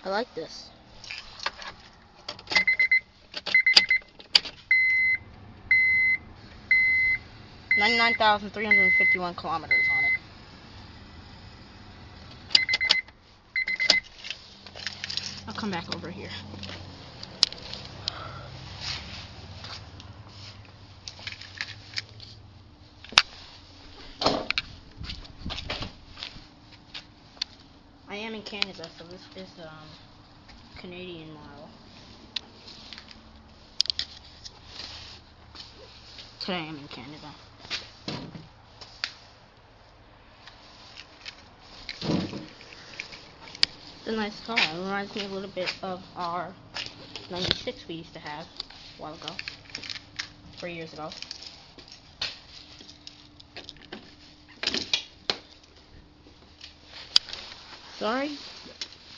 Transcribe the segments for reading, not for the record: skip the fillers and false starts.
I like this. $99,351 kilometers on it. I'll come back over here. I am in Canada, so this is Canadian model. Today I'm in Canada. It's a nice car. It reminds me a little bit of our 96 we used to have a while ago. 3 years ago. Sorry,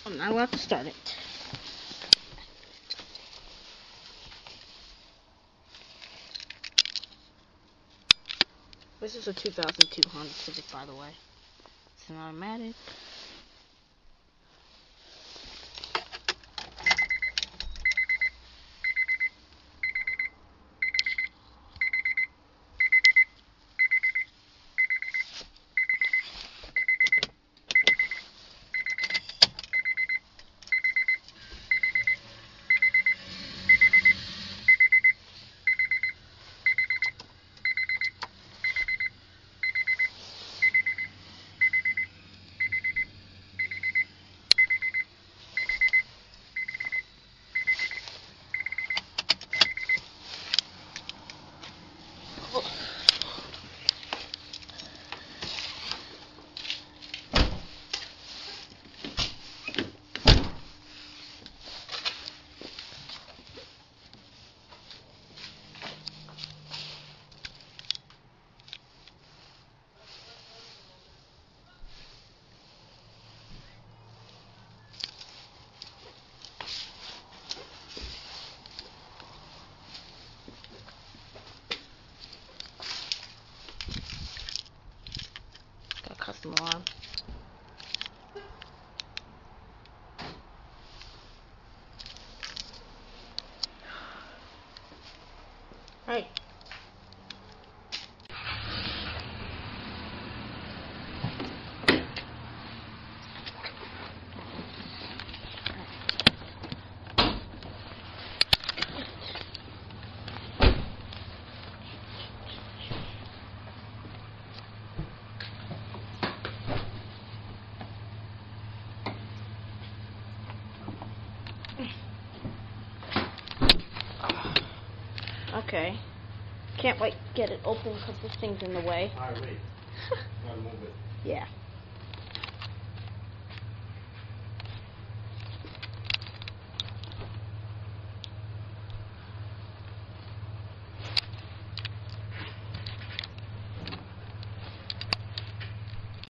I'm not allowed to start it. This is a 2002 Honda Civic, by the way. It's an automatic. Custom alarm. Right. Okay. Can't wait to get it open because this thing's in the way. Alright, wait. Gotta move it. Yeah.